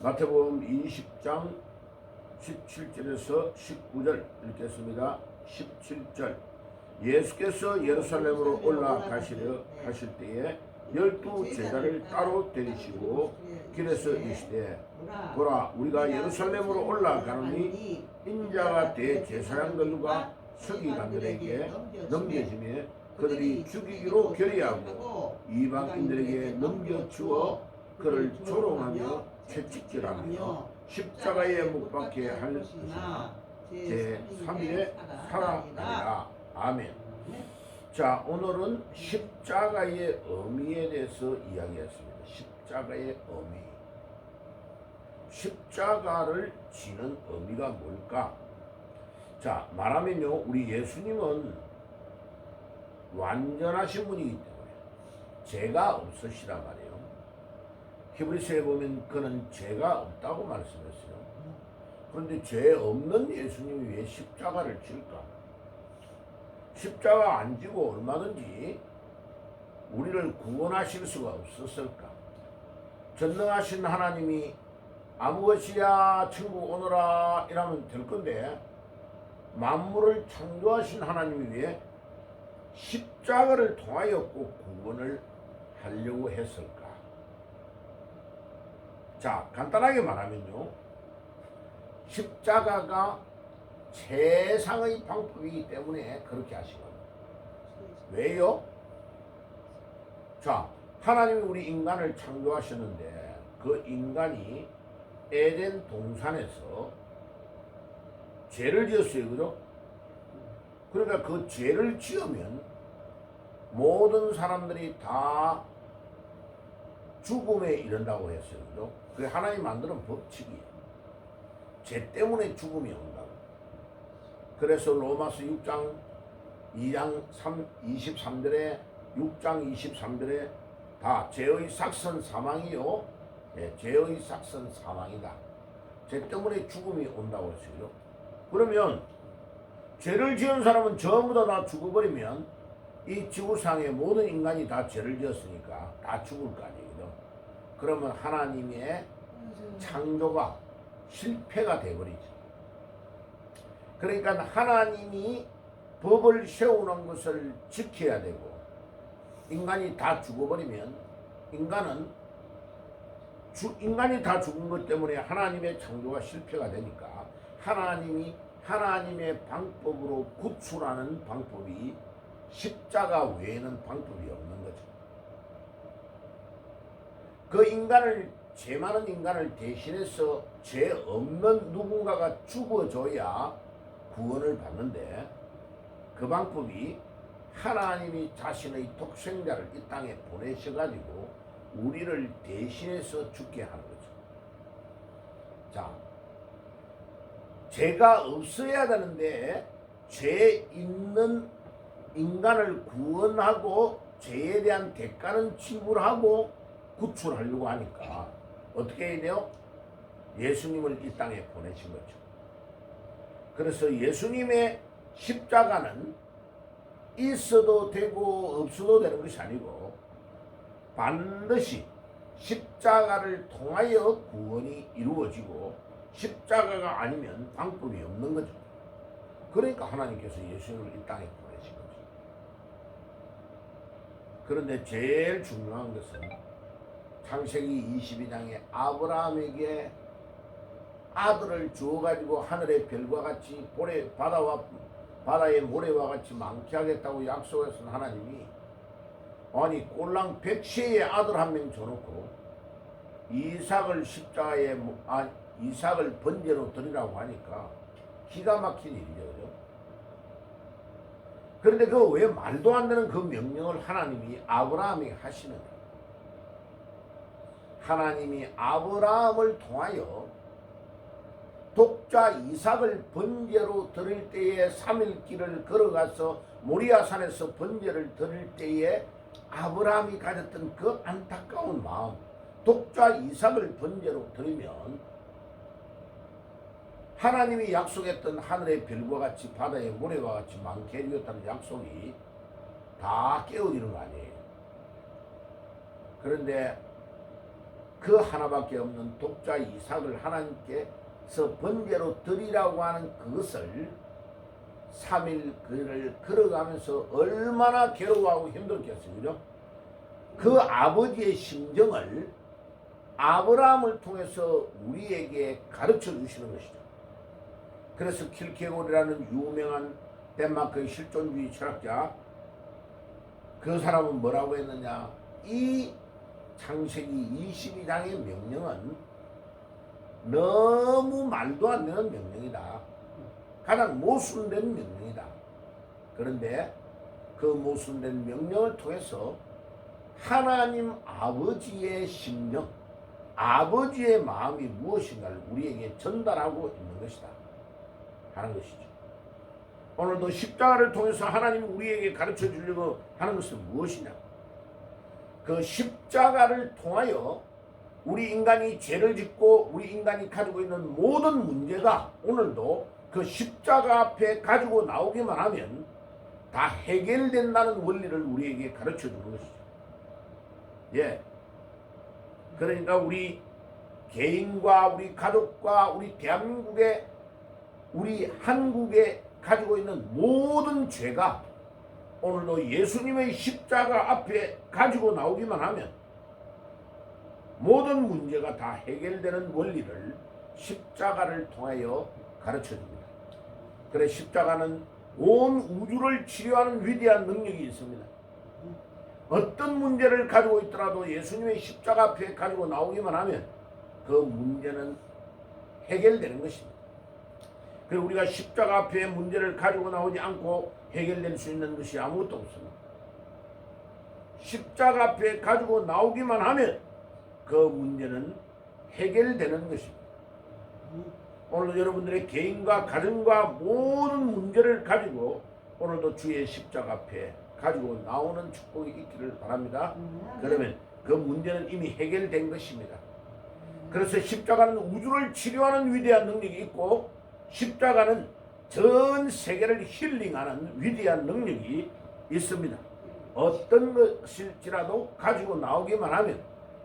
마태복음 20장 17절에서 19절 읽겠습니다. 17절 예수께서 예루살렘으로 올라가시려 하실 때에 12 제자를 따로 데리시고 길에서 이르시되 보라 우리가 예루살렘으로 올라가노니 인자가 대제사장들과 서기관들에게 넘겨지며 그들이 죽이기로 결의하고 이방인들에게 넘겨주어 그를 조롱하며 채찍질하며 십자가에 못 박게 할 것이나 제3일에 살아나리라. 아멘. 자, 오늘은 십자가의 의미에 대해서 이야기했습니다. 십자가의 의미. 십자가를 지는 의미가 뭘까? 자, 말하면요, 우리 예수님은 완전하신 분이기 때문에 죄가 없으시란 말이에요. 히브리서에 보면 그는 죄가 없다고 말씀했어요. 그런데 죄 없는 예수님이 왜 십자가를 질까? 십자가 안 지고 얼마든지 우리를 구원하실 수가 없었을까? 전능하신 하나님이 아무 것이야 천국 오너라 이러면 될 건데 만물을 창조하신 하나님이 왜 십자가를 통하여 꼭 구원을 하려고 했을까? 자, 간단하게 말하면요, 십자가가 최상의 방법이기 때문에 그렇게 하신 겁니다. 왜요? 자, 하나님이 우리 인간을 창조하셨는데 그 인간이 에덴 동산에서 죄를 지었어요. 그죠? 그러니까 그 죄를 지으면 모든 사람들이 다 죽음에 이른다고 했어요. 그죠? 그게 하나님 만드는 법칙이에요. 죄 때문에 죽음이 온다고. 그래서 로마서 6장 2장 23절에 6장 23절에 다 죄의 삭선 사망이요. 네, 죄의 삭선 사망이다. 죄 때문에 죽음이 온다고 했어요. 그러면 죄를 지은 사람은 전부 다 죽어버리면 이 지구상의 모든 인간이 다 죄를 지었으니까 다 죽을 거 아니에요. 그러면 하나님의 창조가 실패가 되어버리죠. 그러니까 하나님이 법을 세우는 것을 지켜야 되고 인간이 다 죽어버리면 인간이 다 죽은 것 때문에 하나님의 창조가 실패가 되니까 하나님이 하나님의 방법으로 구출하는 방법이 십자가 외에는 방법이 없는 거죠. 그 인간을, 죄 많은 인간을 대신해서 죄 없는 누군가가 죽어줘야 구원을 받는데 그 방법이 하나님이 자신의 독생자를 이 땅에 보내셔가지고 우리를 대신해서 죽게 하는 거죠. 자, 죄가 없어야 되는데 죄 있는 인간을 구원하고 죄에 대한 대가는 지불하고 구출하려고 하니까 어떻게 해야 돼요? 예수님을 이 땅에 보내신 거죠. 그래서 예수님의 십자가는 있어도 되고 없어도 되는 것이 아니고 반드시 십자가를 통하여 구원이 이루어지고 십자가가 아니면 방법이 없는 거죠. 그러니까 하나님께서 예수님을 이 땅에 보내신 거죠. 그런데 제일 중요한 것은 창세기 22장에 아브라함에게 아들을 주어가지고 하늘의 별과 같이 바다의 모래와 같이 많게 하겠다고 약속했던 하나님이 아니 꼴랑 100세의 아들 한 명 줘놓고 이삭을 이삭을 번제로 드리라고 하니까 기가 막힌 일이죠. 그런데 그 왜 말도 안 되는 그 명령을 하나님이 아브라함이 하시는 거예요. 하나님이 아브라함을 통하여 독자 이삭을 번제로 드릴 때에 3일 길을 걸어가서 모리아산에서 번제를 드릴 때에 아브라함이 가졌던 그 안타까운 마음, 독자 이삭을 번제로 드리면 하나님이 약속했던 하늘의 별과 같이 바다의 모래와 같이 많게 해주겠다는 약속이 다 깨어지는 거 아니에요. 그런데 그 하나밖에 없는 독자 이삭을 하나님께서 번제로 드리라고 하는 그것을 3일 그를 걸어가면서 얼마나 괴로워하고 힘들겠어요. 그죠? 그 아버지의 심정을 아브라함을 통해서 우리에게 가르쳐 주시는 것이죠. 그래서 킬케고르라는 유명한 덴마크의 실존주의 철학자, 그 사람은 뭐라고 했느냐, 이 창세기 22장의 명령은 너무 말도 안 되는 명령이다. 가장 모순된 명령이다. 그런데 그 모순된 명령을 통해서 하나님 아버지의 심령, 아버지의 마음이 무엇인가를 우리에게 전달하고 있는 것이다 하는 것이죠. 오늘도 십자가를 통해서 하나님이 우리에게 가르쳐 주려고 하는 것은 무엇이냐? 그 십자가를 통하여 우리 인간이 죄를 짓고 우리 인간이 가지고 있는 모든 문제가 오늘도 그 십자가 앞에 가지고 나오기만 하면 다 해결된다는 원리를 우리에게 가르쳐 주는 것이죠. 예. 그러니까 우리 개인과 우리 가족과 우리 대한민국의 우리 한국에 가지고 있는 모든 죄가 오늘도 예수님의 십자가 앞에 가지고 나오기만 하면 모든 문제가 다 해결되는 원리를 십자가를 통하여 가르쳐 줍니다. 그래 십자가는 온 우주를 치료하는 위대한 능력이 있습니다. 어떤 문제를 가지고 있더라도 예수님의 십자가 앞에 가지고 나오기만 하면 그 문제는 해결되는 것입니다. 그리고 우리가 십자가 앞에 문제를 가지고 나오지 않고 해결될 수 있는 것이 아무것도 없습니다. 십자가 앞에 가지고 나오기만 하면 그 문제는 해결되는 것입니다. 오늘 여러분들의 개인과 가정과 모든 문제를 가지고 오늘도 주의 십자가 앞에 가지고 나오는 축복이 있기를 바랍니다. 그러면 그 문제는 이미 해결된 것입니다. 그래서 십자가는 우주를 치료하는 위대한 능력이 있고 십자가는 전 세계를 힐링하는 위대한 능력이 있습니다. 어떤 것일지라도 가지고 나오기만 하면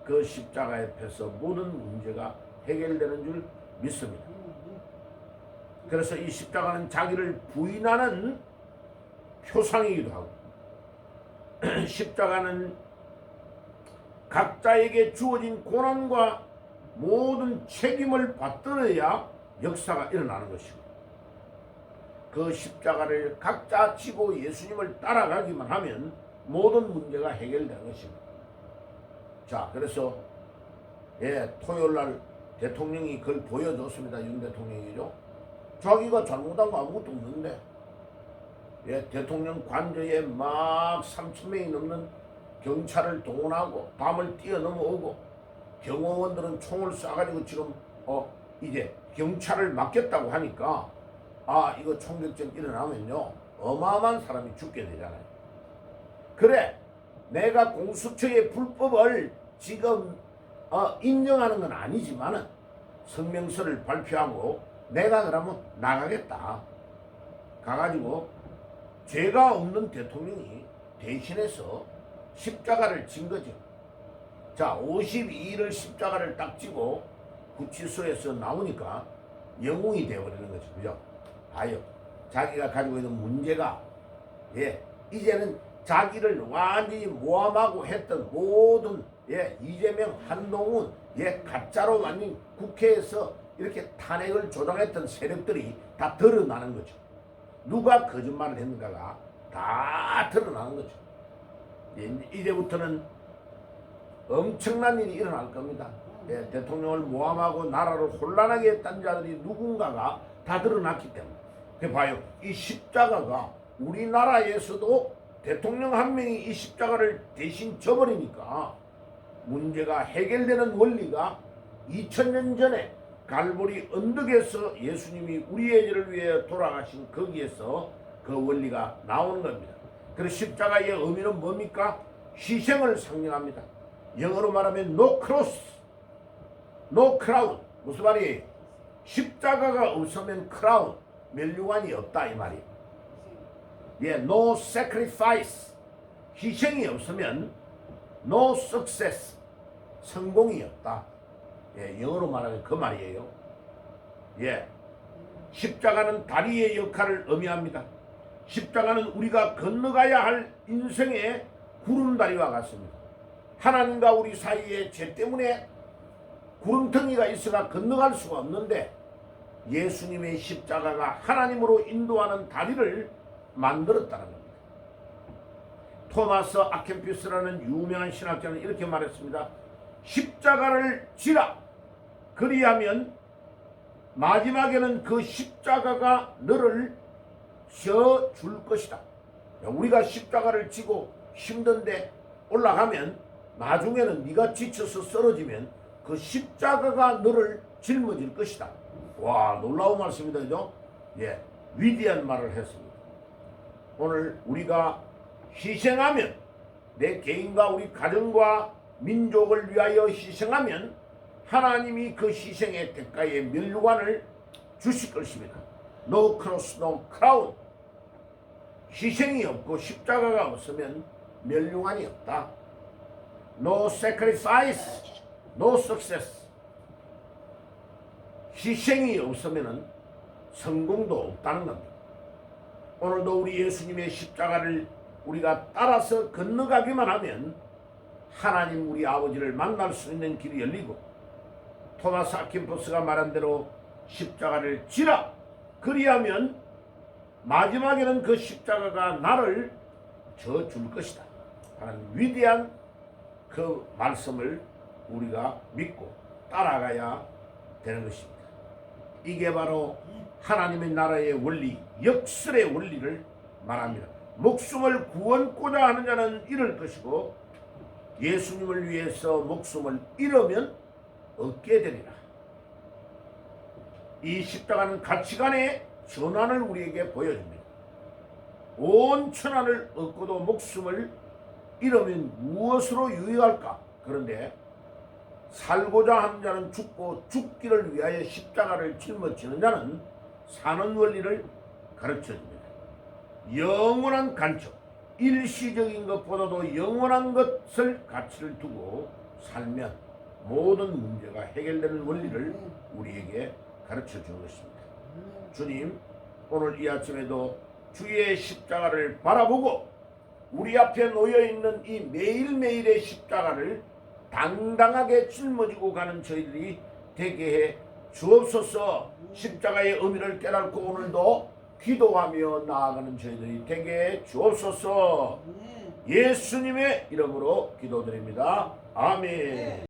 그 십자가 옆에서 모든 문제가 해결되는 줄 믿습니다. 그래서 이 십자가는 자기를 부인하는 표상이기도 하고 십자가는 각자에게 주어진 고난과 모든 책임을 받들어야 역사가 일어나는 것이고 그 십자가를 각자 지고 예수님을 따라가기만 하면 모든 문제가 해결되는 것입니다. 자, 그래서 토요일날 대통령이 그걸 보여줬습니다. 윤 대통령이죠. 자기가 잘못한 거 아무것도 없는데 대통령 관저에 막 3,000명이 넘는 경찰을 동원하고 밤을 뛰어넘어오고 경호원들은 총을 쏴가지고 지금 이제 경찰을 맡겼다고 하니까 이거 총격전 일어나면요 어마어마한 사람이 죽게 되잖아요. 그래 내가 공수처의 불법을 지금 인정하는 건 아니지만은 성명서를 발표하고 내가 그러면 나가겠다. 가가지고 죄가 없는 대통령이 대신해서 십자가를 진 거죠. 자, 52일을 십자가를 딱 지고 구치소에서 나오니까 영웅이 되어버리는 거죠. 그죠? 봐요. 자기가 가지고 있는 문제가 이제는 자기를 완전히 모함하고 했던 모든 이재명, 한동훈 가짜로 완전 국회에서 이렇게 탄핵을 조장했던 세력들이 다 드러나는 거죠. 누가 거짓말을 했는가가 다 드러나는 거죠. 이제부터는 엄청난 일이 일어날 겁니다. 대통령을 모함하고 나라를 혼란하게 했던 자들이 누군가가 다 드러났기 때문에. 그 봐요. 이 십자가가 우리나라에서도 대통령 한 명이 이 십자가를 대신 져버리니까 문제가 해결되는 원리가 2000년 전에 갈보리 언덕에서 예수님이 우리의 죄를 위해 돌아가신 거기에서 그 원리가 나오는 겁니다. 그래서 십자가의 의미는 뭡니까? 희생을 상징합니다. 영어로 말하면 no cross, no crown. 무슨 말이에요? 십자가가 없으면 크라운, 면류관이 없다 이 말이에요. no sacrifice. 희생이 없으면 no success. 성공이 없다. 예, 영어로 말하면 그 말이에요. 예, 십자가는 다리의 역할을 의미합니다. 십자가는 우리가 건너가야 할 인생의 구름다리와 같습니다. 하나님과 우리 사이에 죄 때문에 구름텅이가 있어가 건너갈 수가 없는데 예수님의 십자가가 하나님으로 인도하는 다리를 만들었다는 겁니다. 토마스 아켄피스라는 유명한 신학자는 이렇게 말했습니다. 십자가를 지라. 그리하면 마지막에는 그 십자가가 너를 져줄 것이다. 우리가 십자가를 지고 힘든데 올라가면 나중에는 네가 지쳐서 쓰러지면 그 십자가가 너를 짊어질 것이다. 와, 놀라운 말씀이다. 그죠? 예, 위대한 말을 했습니다. 오늘 우리가 희생하면, 내 개인과 우리 가정과 민족을 위하여 희생하면 하나님이 그 희생의 대가에 면류관을 주실 것입니다. No cross, no crown. 희생이 없고 십자가가 없으면 면류관이 없다. No sacrifice, no success. 희생이 없으면 성공도 없다는 겁니다. 오늘도 우리 예수님의 십자가를 우리가 따라서 건너가기만 하면 하나님 우리 아버지를 만날 수 있는 길이 열리고, 토마스 아킨포스가 말한 대로 십자가를 지라. 그리하면 마지막에는 그 십자가가 나를 져줄 것이다 하는 위대한 그 말씀을 우리가 믿고 따라가야 되는 것입니다. 이게 바로 하나님의 나라의 원리, 역설의 원리를 말합니다. 목숨을 구원고자 하는 자는 잃을 것이고 예수님을 위해서 목숨을 잃으면 얻게 되리라. 이 십자가는 가치관의 전환을 우리에게 보여줍니다. 온 천하를 얻고도 목숨을 잃으면 무엇으로 유익할까? 그런데 살고자 하는 자는 죽고 죽기를 위하여 십자가를 짊어지는 자는 사는 원리를 가르쳐줍니다. 영원한 간척, 일시적인 것보다도 영원한 것을 가치를 두고 살면 모든 문제가 해결되는 원리를 우리에게 가르쳐주는 것입니다. 주님, 오늘 이 아침에도 주의 십자가를 바라보고 우리 앞에 놓여있는 이 매일매일의 십자가를 당당하게 짊어지고 가는 저희들이 되게 해 주옵소서. 십자가의 의미를 깨닫고 오늘도 기도하며 나아가는 저희들이 되게 해 주옵소서. 예수님의 이름으로 기도드립니다. 아멘.